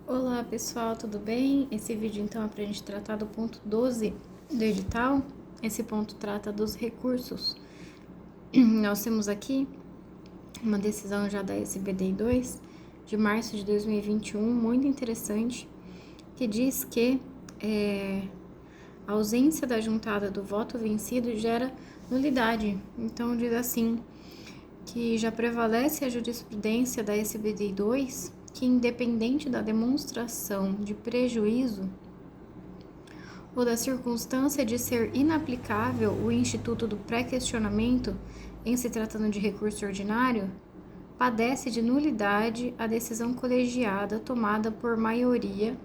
Olá pessoal, tudo bem? Esse vídeo então é para a gente tratar do ponto 12 do edital. Esse ponto trata dos recursos. Nós temos aqui uma decisão já da SBDI 2 de março de 2021, muito interessante, que diz que a ausência da juntada do voto vencido gera nulidade. Então diz assim, que já prevalece a jurisprudência da SBDI 2 que, independente da demonstração de prejuízo ou da circunstância de ser inaplicável o instituto do pré-questionamento em se tratando de recurso ordinário, padece de nulidade a decisão colegiada tomada por maioria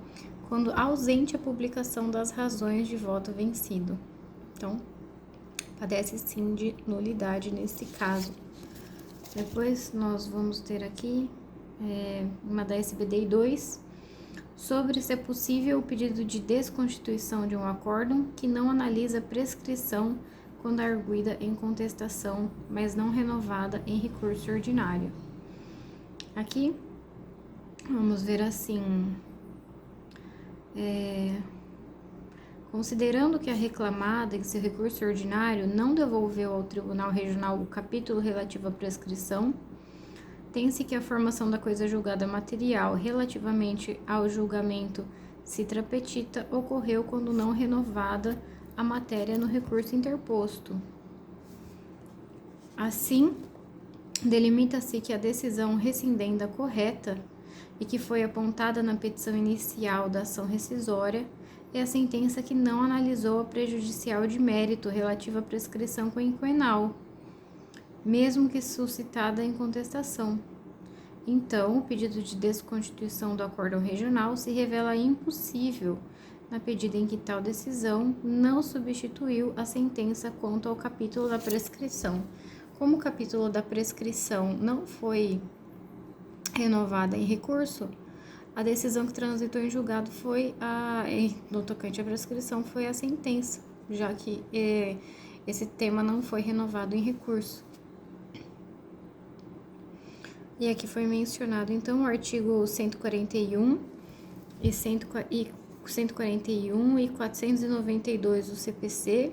quando ausente a publicação das razões de voto vencido. Então, padece sim de nulidade nesse caso. Depois nós vamos ter aqui uma da SBDI 2 sobre se é possível o pedido de desconstituição de um acórdão que não analisa prescrição quando arguida em contestação, mas não renovada em recurso ordinário. Aqui vamos ver assim, considerando que a reclamada em seu recurso ordinário não devolveu ao Tribunal Regional o capítulo relativo à prescrição, tem-se que a formação da coisa julgada material relativamente ao julgamento citra petita ocorreu quando não renovada a matéria no recurso interposto. Assim, delimita-se que a decisão rescindenda correta e que foi apontada na petição inicial da ação rescisória é a sentença que não analisou a prejudicial de mérito relativa à prescrição quinquenal, mesmo que suscitada em contestação. Então, o pedido de desconstituição do acórdão regional se revela impossível na medida em que tal decisão não substituiu a sentença quanto ao capítulo da prescrição. Como o capítulo da prescrição não foi renovada em recurso, a decisão que transitou em julgado foi no tocante à prescrição foi a sentença, já que esse tema não foi renovado em recurso. E aqui foi mencionado, então, o artigo 141 e 141 e 492 do CPC,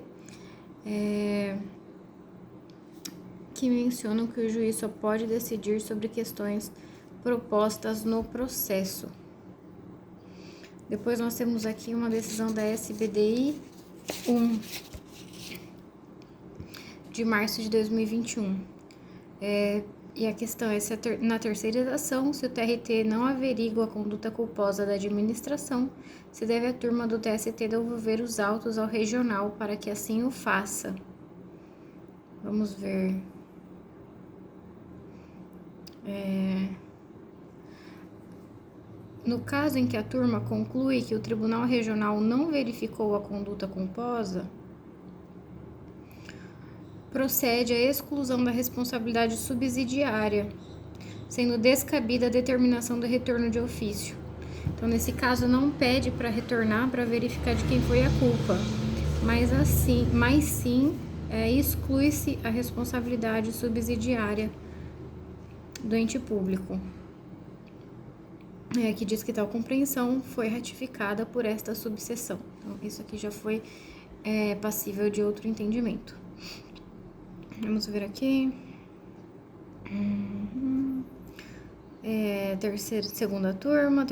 que mencionam que o juiz só pode decidir sobre questões propostas no processo. Depois nós temos aqui uma decisão da SBDI 1 de março de 2021. E a questão é se na terceira ação, se o TRT não averigua a conduta culposa da administração, se deve a turma do TST devolver os autos ao regional para que assim o faça. Vamos ver. No caso em que a turma conclui que o Tribunal Regional não verificou a conduta culposa, procede à exclusão da responsabilidade subsidiária, sendo descabida a determinação do retorno de ofício. Então, nesse caso, não pede para retornar para verificar de quem foi a culpa, mas sim exclui-se a responsabilidade subsidiária do ente público, que diz que tal compreensão foi ratificada por esta subseção. Então, isso aqui já foi passível de outro entendimento. Vamos ver aqui. Segunda turma,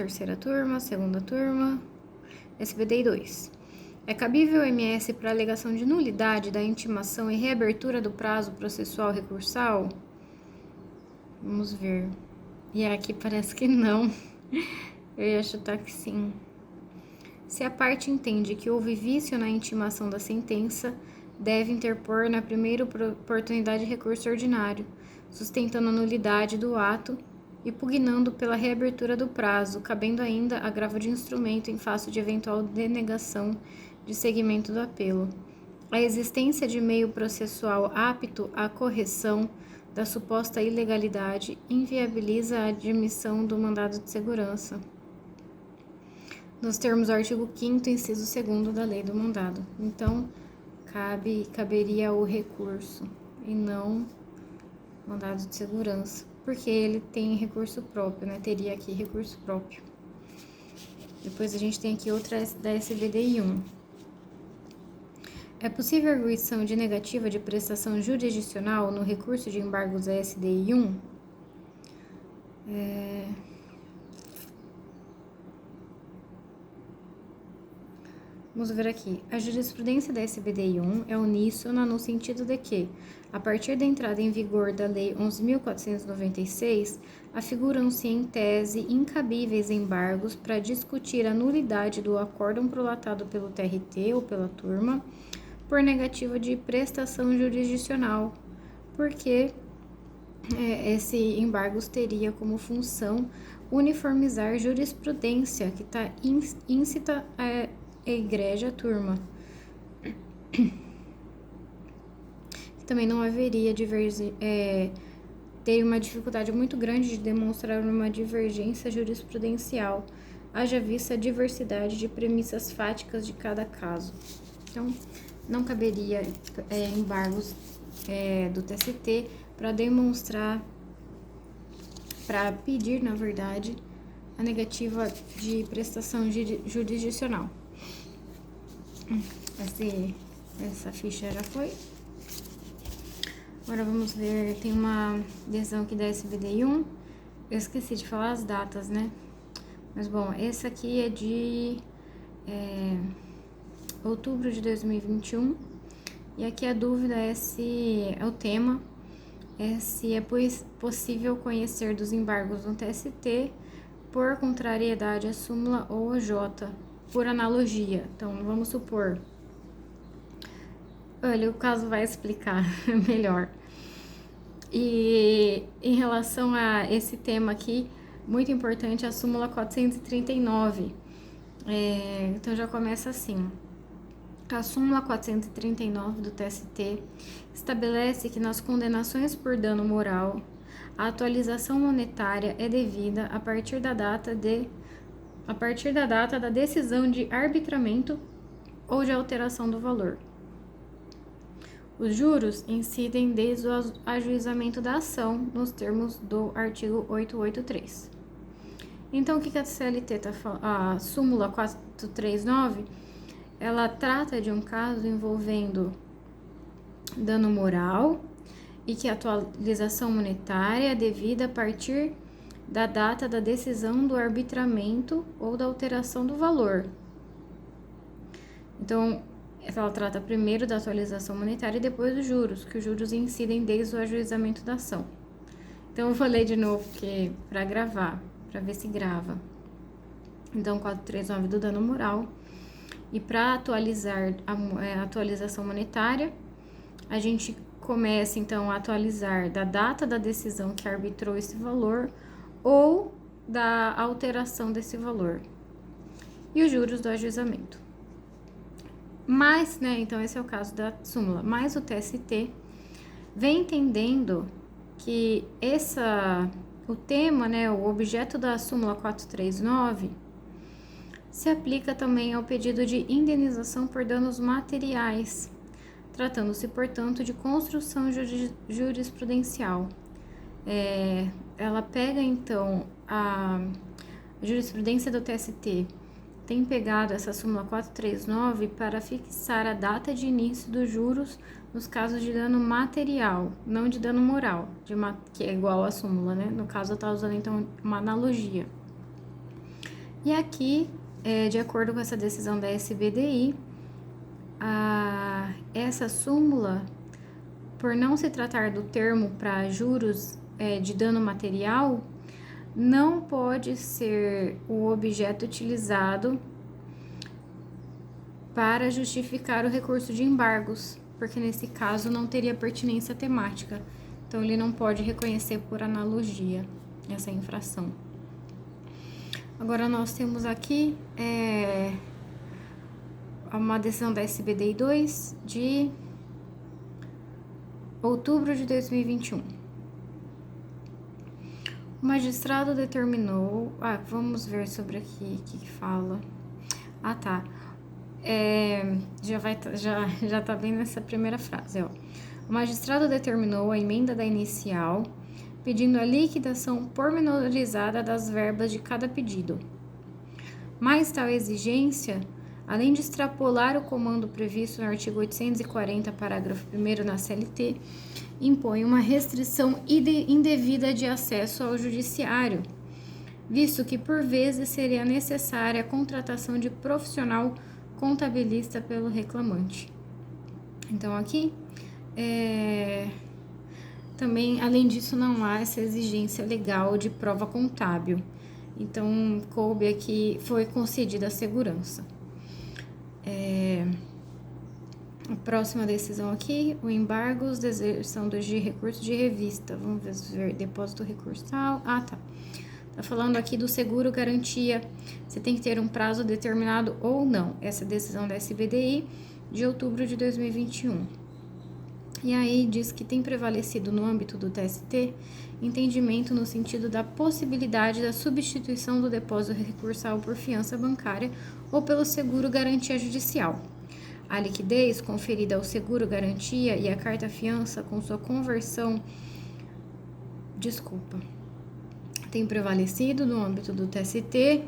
SBDI 2. É cabível ao MS para alegação de nulidade da intimação e reabertura do prazo processual recursal? Vamos ver. E aqui parece que não. Eu ia chutar que sim. Se a parte entende que houve vício na intimação da sentença, deve interpor na primeira oportunidade recurso ordinário, sustentando a nulidade do ato e pugnando pela reabertura do prazo, cabendo ainda agravo de instrumento em face de eventual denegação de seguimento do apelo. A existência de meio processual apto à correção da suposta ilegalidade inviabiliza a admissão do mandado de segurança, nos termos do artigo 5º, inciso 2º da lei do mandado. Então, caberia o recurso e não mandado de segurança, porque ele tem recurso próprio, né? Teria aqui recurso próprio. Depois a gente tem aqui outra da SVDI 1. É possível arguição de negativa de prestação jurisdicional no recurso de embargos SDI 1? Vamos ver aqui. A jurisprudência da SBDI 1 é uníssona no sentido de que, a partir da entrada em vigor da Lei 11.496, afiguram-se em tese incabíveis embargos para discutir a nulidade do acórdão prolatado pelo TRT ou pela turma por negativa de prestação jurisdicional, porque esse embargos teria como função uniformizar jurisprudência que está íncita a igreja turma. Também não haveria ter uma dificuldade muito grande de demonstrar uma divergência jurisprudencial, haja vista a diversidade de premissas fáticas de cada caso. Então, não caberia embargos do TST para demonstrar, para pedir, na verdade, a negativa de prestação jurisdicional. Essa ficha já foi. Agora vamos ver, tem uma decisão aqui da SBDI 1. Eu esqueci de falar as datas, né? Mas bom, essa aqui é de outubro de 2021. E aqui a dúvida é se é o tema, se é possível conhecer dos embargos no TST por contrariedade à súmula ou a J, por analogia. Então, vamos supor. Olha, o caso vai explicar melhor. E em relação a esse tema aqui, muito importante, a súmula 439. Então, já começa assim. A súmula 439 do TST estabelece que nas condenações por dano moral, a atualização monetária é devida a partir da data da decisão de arbitramento ou de alteração do valor. Os juros incidem desde o ajuizamento da ação, nos termos do artigo 883. Então, o que a CLT está falando? A súmula 439, ela trata de um caso envolvendo dano moral e que a atualização monetária é devida a partir da data da decisão do arbitramento ou da alteração do valor. Então, ela trata primeiro da atualização monetária e depois dos juros, que os juros incidem desde o ajuizamento da ação. Então, eu falei de novo que para gravar, para ver se grava. Então, 439 do dano moral. E para atualizar a atualização monetária, a gente começa, então, a atualizar da data da decisão que arbitrou esse valor ou da alteração desse valor. E os juros do ajuizamento. Mas, então esse é o caso da súmula. Mas o TST vem entendendo que o tema, o objeto da súmula 439 se aplica também ao pedido de indenização por danos materiais, tratando-se, portanto, de construção jurisprudencial. Ela pega, então, a jurisprudência do TST, tem pegado essa súmula 439 para fixar a data de início dos juros nos casos de dano material, não de dano moral, que é igual à súmula, né? No caso, eu estou usando, então, uma analogia. E aqui, de acordo com essa decisão da SBDI, essa súmula, por não se tratar do termo para juros de dano material, não pode ser o objeto utilizado para justificar o recurso de embargos, porque nesse caso não teria pertinência temática. Então, ele não pode reconhecer por analogia essa infração. Agora, nós temos aqui uma decisão da SBDI 2 de outubro de 2021. O magistrado determinou... vamos ver sobre aqui o que fala. Tá. Já tá bem nessa primeira frase, ó. O magistrado determinou a emenda da inicial, pedindo a liquidação pormenorizada das verbas de cada pedido. Mas tal exigência, além de extrapolar o comando previsto no artigo 840, parágrafo 1º na CLT, impõe uma restrição indevida de acesso ao judiciário, visto que por vezes seria necessária a contratação de profissional contabilista pelo reclamante. Então aqui, também, além disso, não há essa exigência legal de prova contábil. Então, coube aqui, foi concedida a segurança. A próxima decisão aqui, o embargo, os deserção de recurso de revista. Vamos ver, depósito recursal. Ah, tá. Tá falando aqui do seguro garantia. Você tem que ter um prazo determinado ou não. Essa decisão da SBDI de outubro de 2021. E aí diz que tem prevalecido no âmbito do TST entendimento no sentido da possibilidade da substituição do depósito recursal por fiança bancária ou pelo seguro garantia judicial. A liquidez conferida ao seguro garantia e a carta fiança com sua conversão, tem prevalecido no âmbito do TST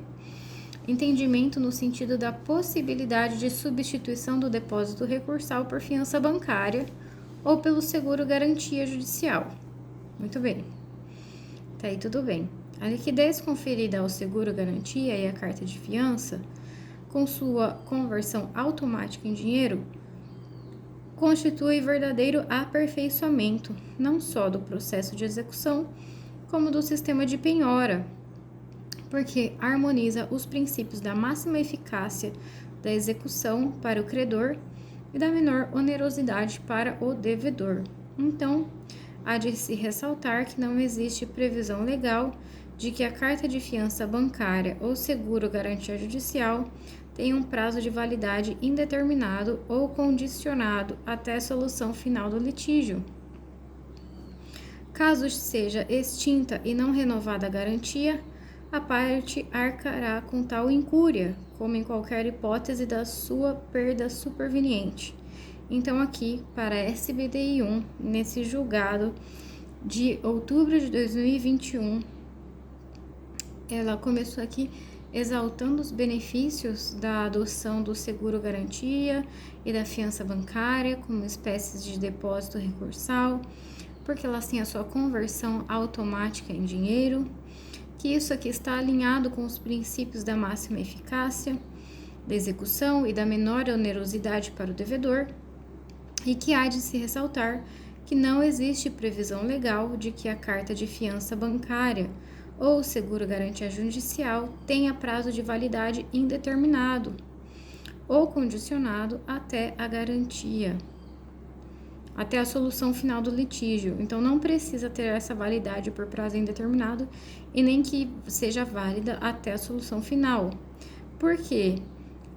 entendimento no sentido da possibilidade de substituição do depósito recursal por fiança bancária ou pelo seguro garantia judicial. Muito bem. Tá aí tudo bem. A liquidez conferida ao seguro garantia e à carta de fiança, com sua conversão automática em dinheiro, constitui verdadeiro aperfeiçoamento, não só do processo de execução, como do sistema de penhora, porque harmoniza os princípios da máxima eficácia da execução para o credor e da menor onerosidade para o devedor. Então, há de se ressaltar que não existe previsão legal de que a carta de fiança bancária ou seguro garantia judicial tenha um prazo de validade indeterminado ou condicionado até a solução final do litígio. Caso seja extinta e não renovada a garantia, a parte arcará com tal incúria, como em qualquer hipótese da sua perda superveniente. Então, aqui, para a SBDI 1, nesse julgado de outubro de 2021, ela começou aqui exaltando os benefícios da adoção do seguro-garantia e da fiança bancária como espécies de depósito recursal, porque elas têm a sua conversão automática em dinheiro, que isso aqui está alinhado com os princípios da máxima eficácia, da execução e da menor onerosidade para o devedor, e que há de se ressaltar que não existe previsão legal de que a carta de fiança bancária ou seguro-garantia judicial tenha prazo de validade indeterminado ou condicionado até a garantia, até a solução final do litígio. Então, não precisa ter essa validade por prazo indeterminado e nem que seja válida até a solução final. Por quê?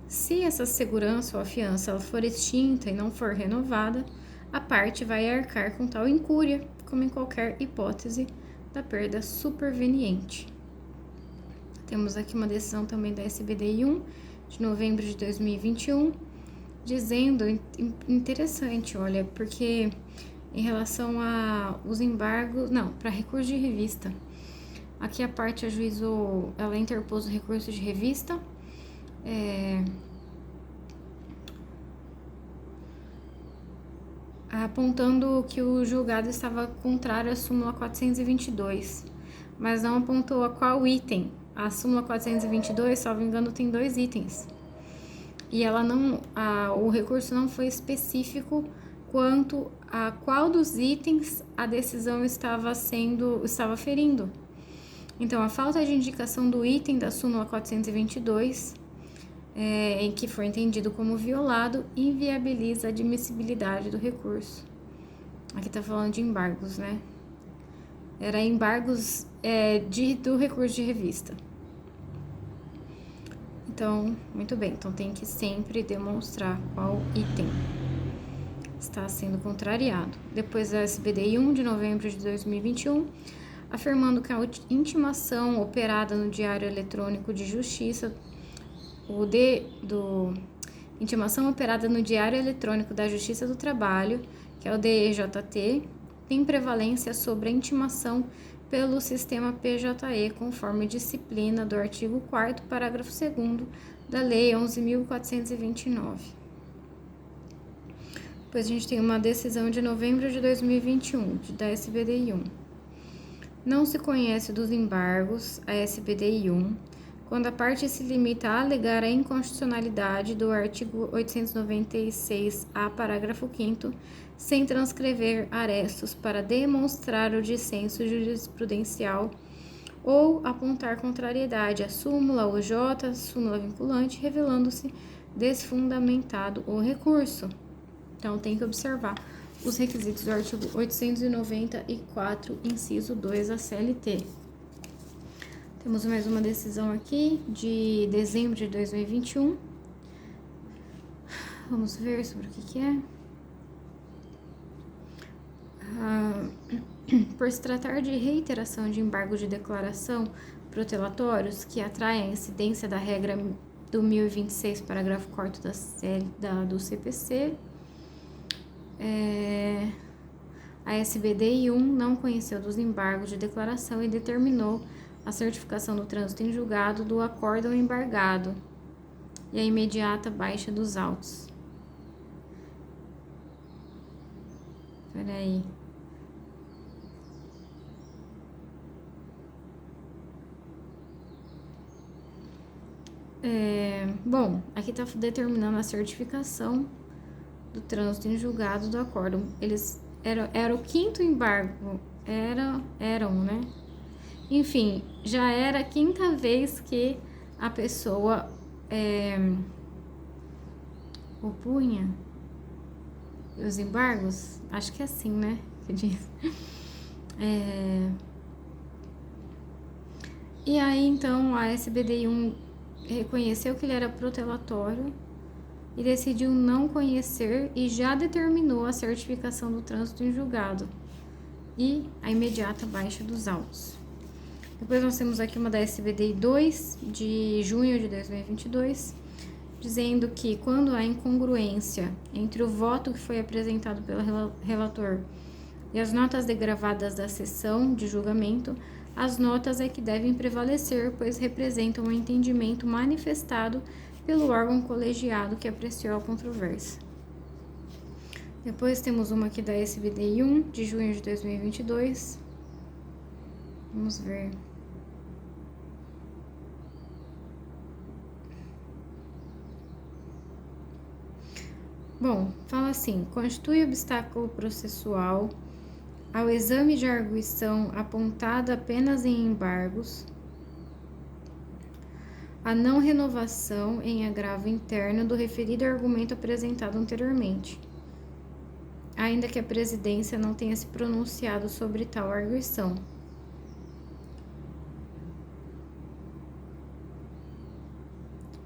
Se essa segurança ou a fiança ela for extinta e não for renovada, a parte vai arcar com tal incúria, como em qualquer hipótese da perda superveniente. Temos aqui uma decisão também da SBDI 1, de novembro de 2021, dizendo, interessante, olha, porque em relação a os embargos, não, para recurso de revista, aqui a parte ajuizou, ela interpôs o recurso de revista, apontando que o julgado estava contrário à súmula 422, mas não apontou a qual item. A súmula 422, salvo engano, tem 2 itens. E ela não, o recurso não foi específico quanto a qual dos itens a decisão estava ferindo. Então, a falta de indicação do item da súmula 422, em que foi entendido como violado, inviabiliza a admissibilidade do recurso. Aqui está falando de embargos, né? Era embargos do recurso de revista. Então, muito bem. Então, tem que sempre demonstrar qual item está sendo contrariado. Depois da SBDI 1 de novembro de 2021, afirmando que a intimação operada no Diário Eletrônico de Justiça, intimação operada no Diário Eletrônico da Justiça do Trabalho, que é o DEJT, tem prevalência sobre a intimação pelo sistema PJE, conforme disciplina do artigo 4º, parágrafo 2º da Lei 11.429. Depois a gente tem uma decisão de novembro de 2021, da SBDI 1. Não se conhece dos embargos a SBDI 1 quando a parte se limita a alegar a inconstitucionalidade do artigo 896-A, parágrafo 5º, sem transcrever arestos para demonstrar o dissenso jurisprudencial ou apontar contrariedade à súmula OJ, súmula vinculante, revelando-se desfundamentado o recurso. Então, tem que observar os requisitos do artigo 894, inciso 2 da CLT. Temos mais uma decisão aqui de dezembro de 2021. Vamos ver sobre o que é. Por se tratar de reiteração de embargo de declaração protelatórios que atraem a incidência da regra do 1026, parágrafo 4º do CPC, a SBDI 1 não conheceu dos embargos de declaração e determinou a certificação do trânsito em julgado do acórdão embargado e a imediata baixa dos autos. Peraí. Bom, aqui está determinando a certificação do trânsito em julgado do acórdão. Eles era o 5º embargo, eram, né? Enfim, já era a 5ª vez que a pessoa opunha os embargos. Acho que é assim, né? Que diz. E aí, então, a SBDI 1 reconheceu que ele era protelatório e decidiu não conhecer e já determinou a certificação do trânsito em julgado e a imediata baixa dos autos. Depois nós temos aqui uma da SBDI 2, de junho de 2022, dizendo que quando há incongruência entre o voto que foi apresentado pelo relator e as notas degravadas da sessão de julgamento, as notas é que devem prevalecer, pois representam o entendimento manifestado pelo órgão colegiado que apreciou a controvérsia. Depois temos uma aqui da SBDI 1, de junho de 2022. Vamos ver. Bom, fala assim: constitui obstáculo processual ao exame de arguição apontada apenas em embargos a não renovação em agravo interno do referido argumento apresentado anteriormente, ainda que a presidência não tenha se pronunciado sobre tal arguição.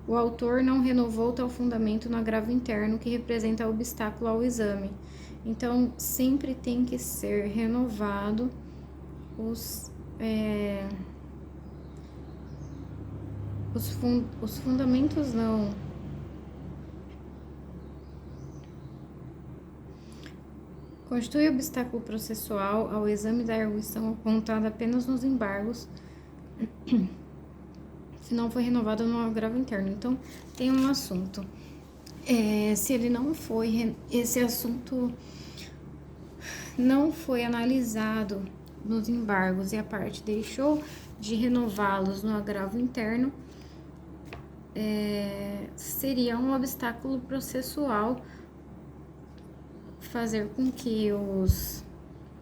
O autor não renovou tal fundamento no agravo interno que representa obstáculo ao exame. Então, sempre tem que ser renovado os fundamentos não. Constitui obstáculo processual ao exame da arguição apontada apenas nos embargos se não foi renovado no agravo interno. Então, tem um assunto. Se ele não foi, esse assunto não foi analisado nos embargos e a parte deixou de renová-los no agravo interno, seria um obstáculo processual fazer com que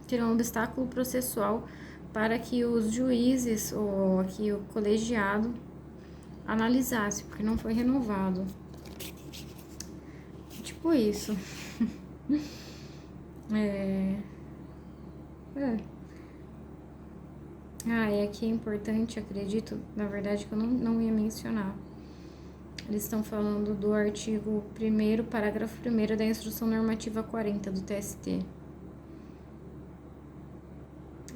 seria um obstáculo processual para que os juízes ou aqui o colegiado analisasse, porque não foi renovado. Tipo isso. E aqui é importante, acredito, na verdade, que eu não ia mencionar. Eles estão falando do artigo 1º, parágrafo 1º da Instrução Normativa 40 do TST.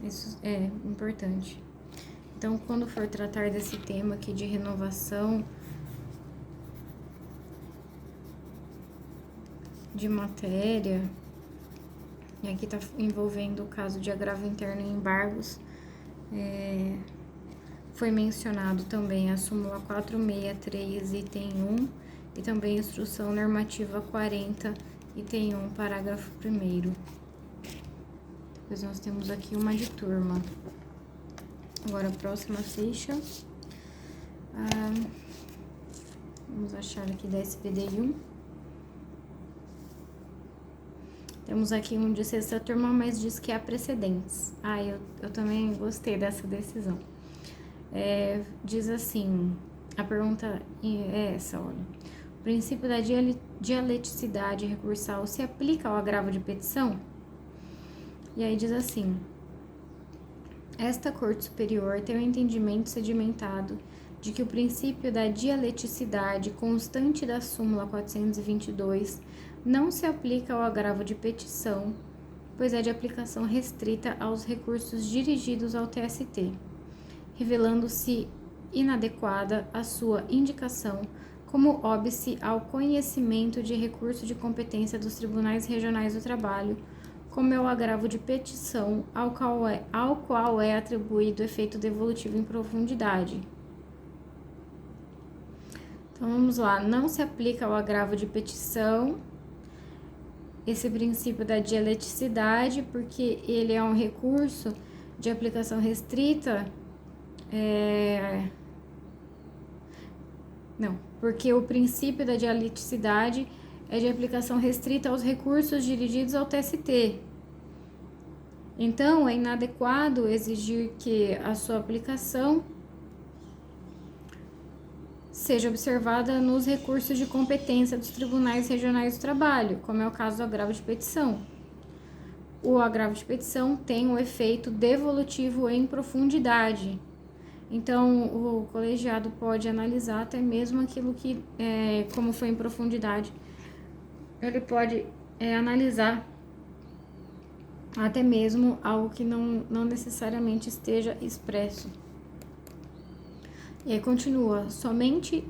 Isso é importante. Então, quando for tratar desse tema aqui de renovação de matéria, e aqui está envolvendo o caso de agravo interno em embargos, Foi mencionado também a súmula 463, item 1, e também instrução normativa 40, item 1, parágrafo 1º. Depois nós temos aqui uma de turma. Agora a próxima ficha. Vamos achar aqui da SPDI 1. Temos aqui um de sexta turma, mas diz que há precedentes. Eu também gostei dessa decisão. Diz assim, a pergunta é essa, olha. O princípio da dialeticidade recursal se aplica ao agravo de petição? E aí diz assim, esta Corte Superior tem o entendimento sedimentado de que o princípio da dialeticidade constante da súmula 422 não se aplica ao agravo de petição, pois é de aplicação restrita aos recursos dirigidos ao TST, revelando-se inadequada a sua indicação como óbice ao conhecimento de recurso de competência dos Tribunais Regionais do Trabalho, como é o agravo de petição ao qual é atribuído efeito devolutivo em profundidade. Então, vamos lá. Não se aplica ao agravo de petição esse princípio da dialeticidade, porque ele é um recurso de aplicação restrita. Porque o princípio da dialeticidade é de aplicação restrita aos recursos dirigidos ao TST. Então, é inadequado exigir que a sua aplicação seja observada nos recursos de competência dos Tribunais Regionais do Trabalho, como é o caso do agravo de petição. O agravo de petição tem um efeito devolutivo em profundidade. Então, o colegiado pode analisar até mesmo aquilo que, como foi em profundidade, ele pode analisar até mesmo algo que não necessariamente esteja expresso. E aí continua, somente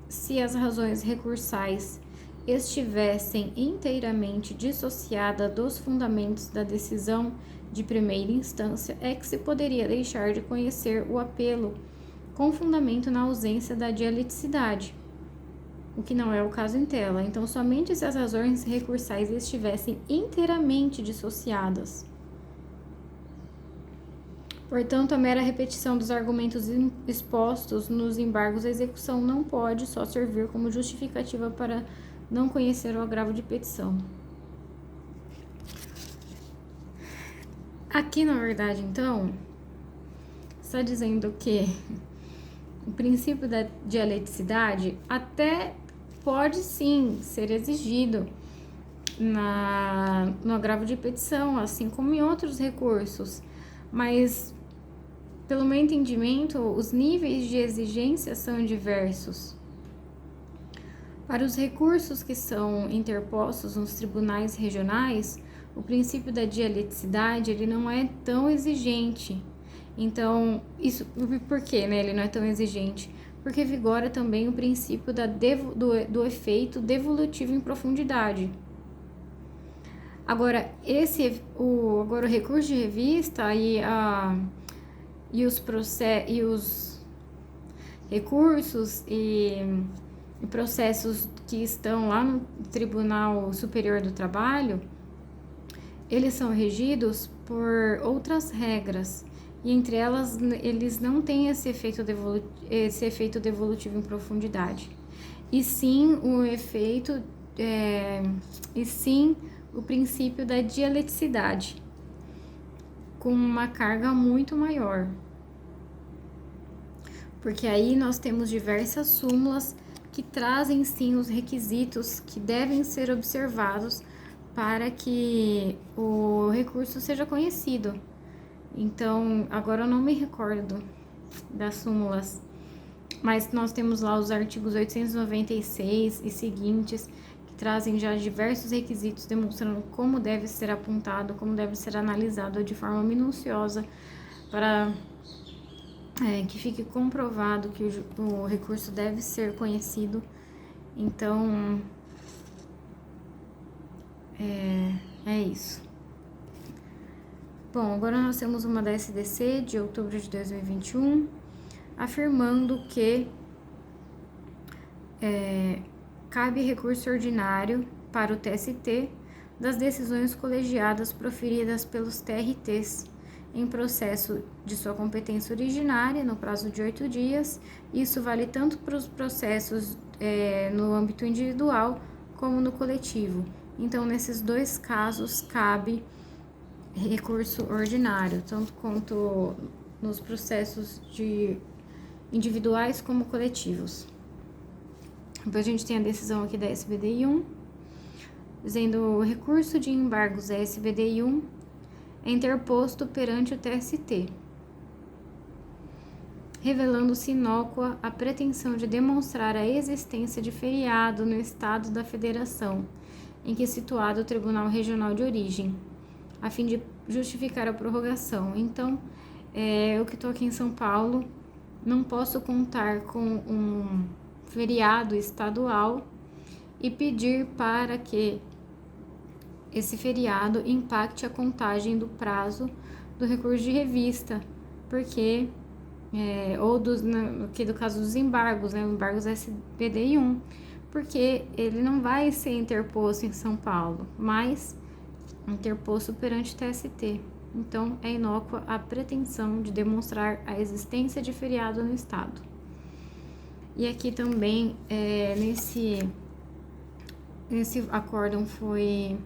se as razões recursais estivessem inteiramente dissociadas dos fundamentos da decisão de primeira instância, é que se poderia deixar de conhecer o apelo com fundamento na ausência da dialeticidade, o que não é o caso em tela. Então, somente se as razões recursais estivessem inteiramente dissociadas. Portanto, a mera repetição dos argumentos expostos nos embargos à execução não pode só servir como justificativa para não conhecer o agravo de petição. Aqui, na verdade, então, está dizendo que o princípio da dialeticidade até pode sim ser exigido no agravo de petição, assim como em outros recursos, mas pelo meu entendimento, os níveis de exigência são diversos. Para os recursos que são interpostos nos tribunais regionais, o princípio da dialeticidade ele não é tão exigente. Então, isso por quê, né? Ele não é tão exigente? Porque vigora também o princípio do efeito devolutivo em profundidade. Agora, o recurso de revista e os recursos e processos que estão lá no Tribunal Superior do Trabalho, eles são regidos por outras regras, e entre elas eles não têm esse efeito devolutivo em profundidade, e sim o princípio da dialeticidade, com uma carga muito maior. Porque aí nós temos diversas súmulas que trazem sim os requisitos que devem ser observados para que o recurso seja conhecido. Então, agora eu não me recordo das súmulas, mas nós temos lá os artigos 896 e seguintes, trazem já diversos requisitos demonstrando como deve ser apontado, como deve ser analisado de forma minuciosa para que fique comprovado que o recurso deve ser conhecido. Então, é isso. Bom, agora nós temos uma da SDC de outubro de 2021, afirmando que cabe recurso ordinário para o TST das decisões colegiadas proferidas pelos TRTs em processo de sua competência originária no prazo de 8 dias. Isso vale tanto para os processos no âmbito individual como no coletivo. Então, nesses dois casos, cabe recurso ordinário, tanto quanto nos processos individuais como coletivos. Depois a gente tem a decisão aqui da SBDI1, dizendo o recurso de embargos da SBDI1 é interposto perante o TST, revelando-se inócua a pretensão de demonstrar a existência de feriado no estado da federação em que é situado o Tribunal Regional de Origem, a fim de justificar a prorrogação. Então, eu que estou aqui em São Paulo, não posso contar com um feriado estadual e pedir para que esse feriado impacte a contagem do prazo do recurso de revista, porque, aqui do caso dos embargos, né, embargos SBDI1, porque ele não vai ser interposto em São Paulo, mas interposto perante o TST. Então, é inócua a pretensão de demonstrar a existência de feriado no Estado. E aqui também, nesse acórdão foi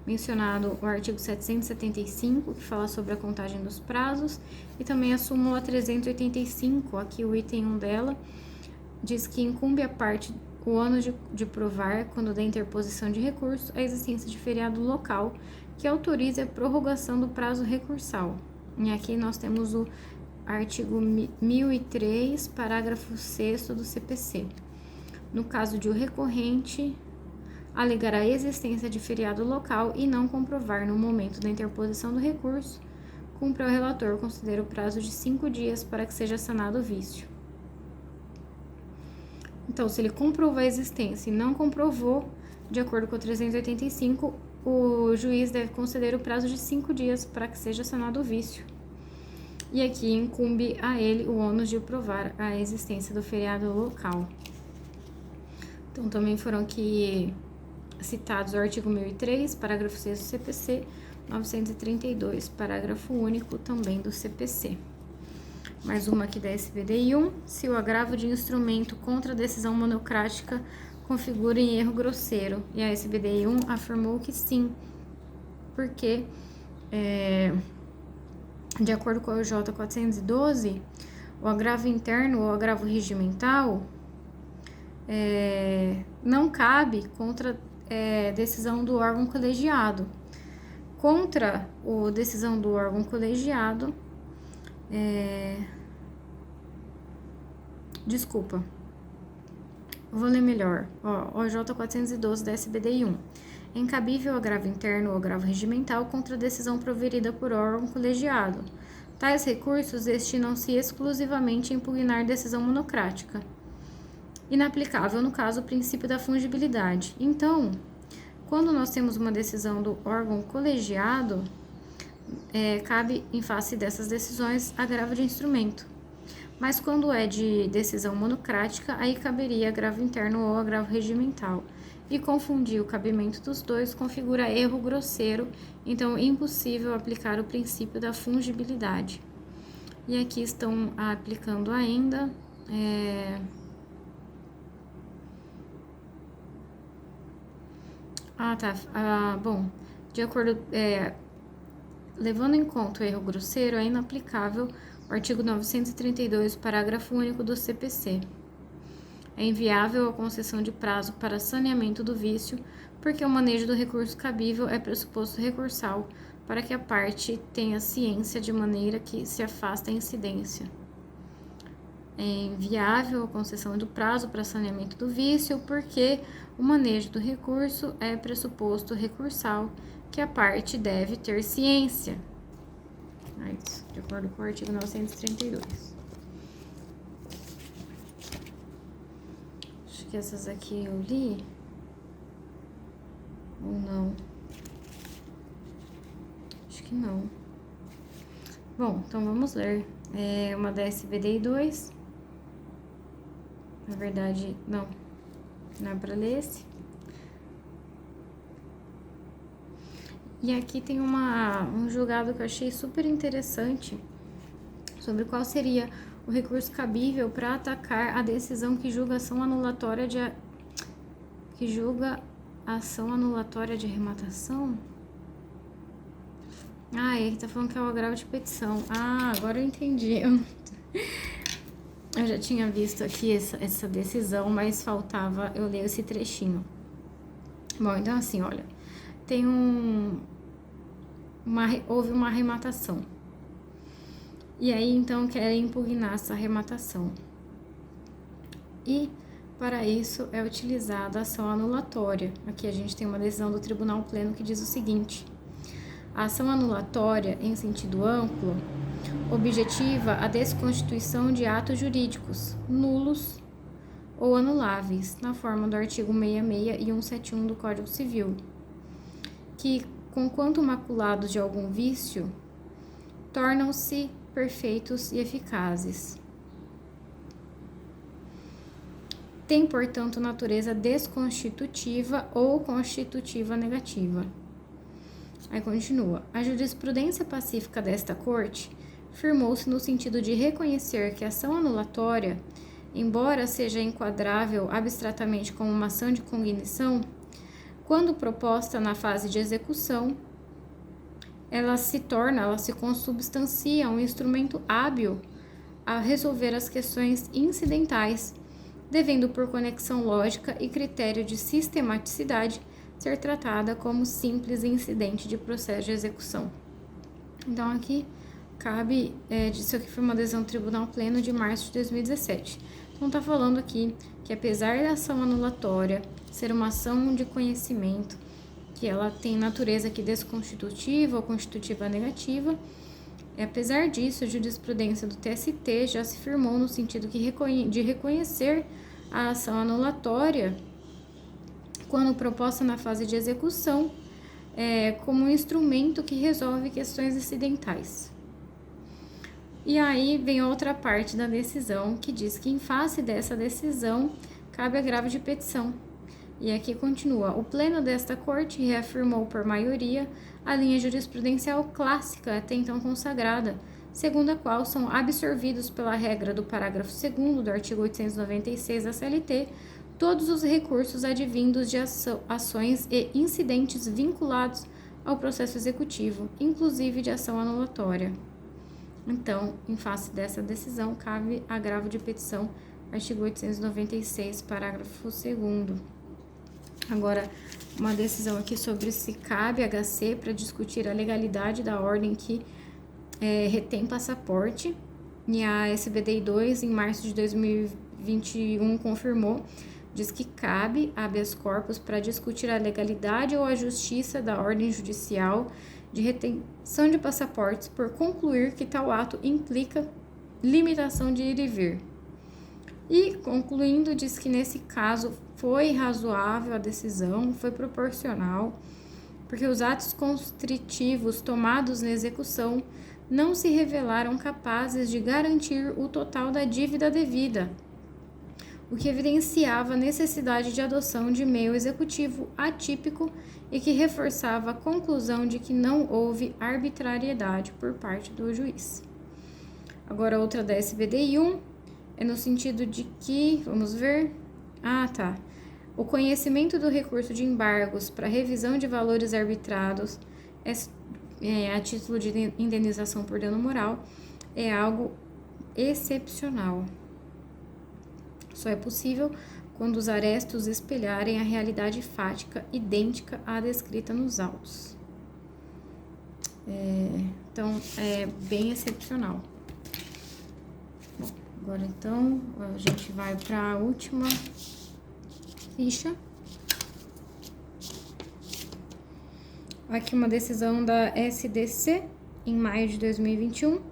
mencionado o artigo 775, que fala sobre a contagem dos prazos, e também a súmula 385, aqui o item 1 dela, diz que incumbe a parte o ônus de provar, quando da interposição de recurso, a existência de feriado local que autorize a prorrogação do prazo recursal. E aqui nós temos o artigo 1003, parágrafo 6º do CPC. No caso de o recorrente alegar a existência de feriado local e não comprovar no momento da interposição do recurso, cumpre ao relator considerar o prazo de 5 dias para que seja sanado o vício. Então, se ele comprovou a existência e não comprovou, de acordo com o 385, o juiz deve conceder o prazo de 5 dias para que seja sanado o vício. E aqui incumbe a ele o ônus de provar a existência do feriado local. Então, também foram aqui citados o artigo 1003, parágrafo 6º do CPC, 932, parágrafo único também do CPC. Mais uma aqui da SBDI1, se o agravo de instrumento contra a decisão monocrática configura em erro grosseiro. E a SBDI1 afirmou que sim, porque, de acordo com a OJ 412, o agravo interno ou agravo regimental não cabe contra decisão do órgão colegiado. Contra a decisão do órgão colegiado, desculpa, vou ler melhor. OJ 412 da SBDI1. É incabível agravo interno ou agravo regimental contra a decisão proferida por órgão colegiado. Tais recursos destinam-se exclusivamente a impugnar decisão monocrática. Inaplicável, no caso, o princípio da fungibilidade. Então, quando nós temos uma decisão do órgão colegiado, cabe, em face dessas decisões, agravo de instrumento. Mas quando é de decisão monocrática, aí caberia agravo interno ou agravo regimental. E confundir o cabimento dos dois configura erro grosseiro, então é impossível aplicar o princípio da fungibilidade. E aqui estão aplicando ainda... bom, de acordo... levando em conta o erro grosseiro, é inaplicável o artigo 932, parágrafo único do CPC. É inviável a concessão de prazo para saneamento do vício, porque o manejo do recurso cabível é pressuposto recursal para que a parte tenha ciência de maneira que se afasta a incidência. É inviável a concessão do prazo para saneamento do vício, porque o manejo do recurso é pressuposto recursal que a parte deve ter ciência. Isso, de acordo com o artigo 932. Acho que essas aqui eu li. Ou não? Acho que não. Bom, então vamos ler. É uma da SBDI 2. Na verdade, não é para ler esse. E aqui tem um julgado que eu achei super interessante sobre qual seria o recurso cabível para atacar a decisão que julga ação anulatória de arrematação. Ele tá falando que é o agravo de petição. Agora eu entendi. Eu já tinha visto aqui essa decisão, mas faltava eu ler esse trechinho. Bom, então assim, olha, tem houve uma arrematação. E aí, então, querem impugnar essa arrematação. E, para isso, é utilizada a ação anulatória. Aqui a gente tem uma decisão do Tribunal Pleno que diz o seguinte: a ação anulatória, em sentido amplo, objetiva a desconstituição de atos jurídicos nulos ou anuláveis, na forma do artigo 66 e 171 do Código Civil, que, conquanto maculados de algum vício, tornam-se perfeitos e eficazes. Tem, portanto, natureza desconstitutiva ou constitutiva negativa. Aí continua. A jurisprudência pacífica desta Corte firmou-se no sentido de reconhecer que a ação anulatória, embora seja enquadrável abstratamente como uma ação de cognição, quando proposta na fase de execução, ela se consubstancia um instrumento hábil a resolver as questões incidentais, devendo por conexão lógica e critério de sistematicidade ser tratada como simples incidente de processo de execução. Então aqui cabe, isso aqui foi uma decisão do Tribunal Pleno de março de 2017. Então está falando aqui que apesar da ação anulatória ser uma ação de conhecimento, que ela tem natureza aqui desconstitutiva ou constitutiva negativa, apesar disso, a jurisprudência do TST já se firmou no sentido de reconhecer a ação anulatória, quando proposta na fase de execução, como um instrumento que resolve questões incidentais. E aí vem outra parte da decisão que diz que, em face dessa decisão, cabe agravo de petição. E aqui continua: o pleno desta Corte reafirmou por maioria a linha jurisprudencial clássica até então consagrada, segundo a qual são absorvidos pela regra do parágrafo 2º do artigo 896 da CLT todos os recursos advindos de ações e incidentes vinculados ao processo executivo, inclusive de ação anulatória. Então, em face dessa decisão, cabe agravo de petição, artigo 896, parágrafo 2º. Agora, uma decisão aqui sobre se cabe HC para discutir a legalidade da ordem que retém passaporte. E a SBDI 2, em março de 2021, confirmou, diz que cabe habeas corpus para discutir a legalidade ou a justiça da ordem judicial de retenção de passaportes por concluir que tal ato implica limitação de ir e vir. E, concluindo, diz que nesse caso foi razoável a decisão, foi proporcional, porque os atos constritivos tomados na execução não se revelaram capazes de garantir o total da dívida devida, o que evidenciava a necessidade de adoção de meio executivo atípico e que reforçava a conclusão de que não houve arbitrariedade por parte do juiz. Agora, outra da SBDI 1 é no sentido de que, vamos ver, o conhecimento do recurso de embargos para revisão de valores arbitrados a título de indenização por dano moral é algo excepcional. Só é possível quando os arestos espelharem a realidade fática idêntica à descrita nos autos. Então, é bem excepcional. Bom, agora então, a gente vai para a última ficha. Aqui uma decisão da SDC, em maio de 2021,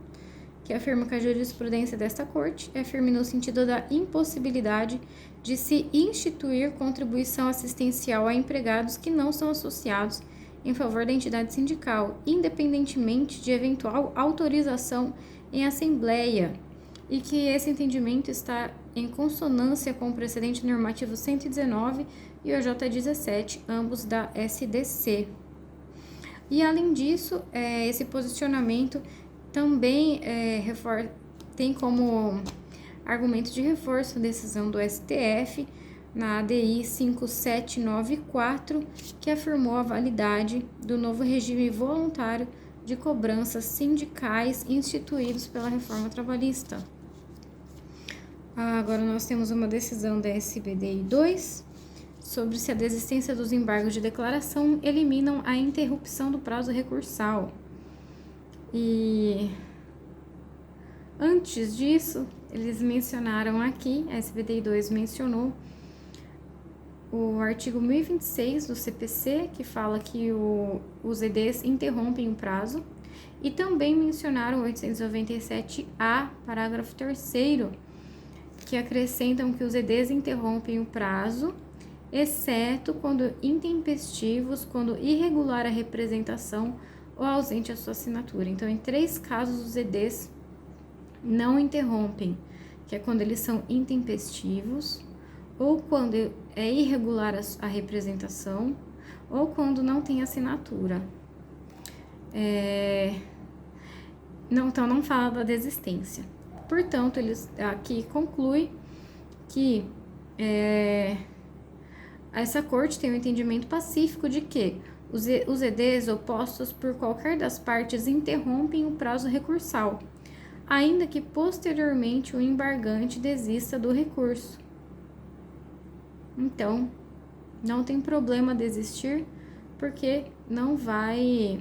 que afirma que a jurisprudência desta Corte é firme no sentido da impossibilidade de se instituir contribuição assistencial a empregados que não são associados em favor da entidade sindical, independentemente de eventual autorização em assembleia, e que esse entendimento está em consonância com o precedente normativo 119 e o J17, ambos da SDC. E, além disso, esse posicionamento também tem como argumento de reforço a decisão do STF na ADI 5794, que afirmou a validade do novo regime voluntário de cobranças sindicais instituídos pela reforma trabalhista. Agora nós temos uma decisão da SBDI 2 sobre se a desistência dos embargos de declaração eliminam a interrupção do prazo recursal. E antes disso, eles mencionaram aqui, a SBDI 2 mencionou o artigo 1026 do CPC, que fala que os EDs interrompem o prazo, e também mencionaram o 897-A, parágrafo 3º, que acrescentam que os EDs interrompem o prazo, exceto quando intempestivos, quando irregular a representação ou ausente a sua assinatura. Então, em 3 casos, os EDs não interrompem, que é quando eles são intempestivos, ou quando é irregular a representação, ou quando não tem assinatura. Então, não fala da desistência. Portanto, eles aqui concluem que essa corte tem um entendimento pacífico de que os EDs opostos por qualquer das partes interrompem o prazo recursal, ainda que posteriormente o embargante desista do recurso. Então, não tem problema desistir, porque não vai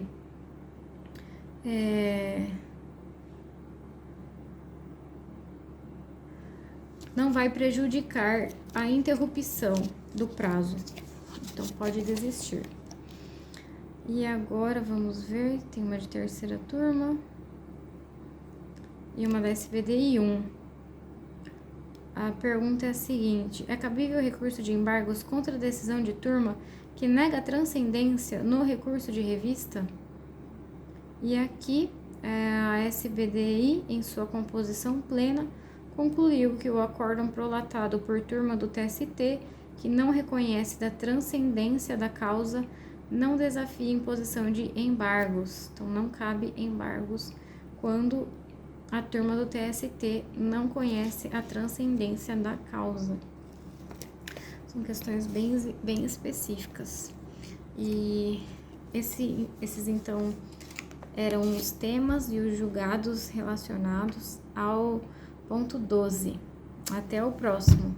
prejudicar a interrupção do prazo. Então, pode desistir. E agora, vamos ver, tem uma de terceira turma e uma da SBDI 1. A pergunta é a seguinte: é cabível recurso de embargos contra a decisão de turma que nega transcendência no recurso de revista? E aqui, a SBDI, em sua composição plena, concluiu que o acórdão prolatado por turma do TST, que não reconhece da transcendência da causa, não desafia a imposição de embargos. Então, não cabe embargos quando a turma do TST não conhece a transcendência da causa. São questões bem específicas. E esses, então, eram os temas e os julgados relacionados ao ponto 12. Até o próximo.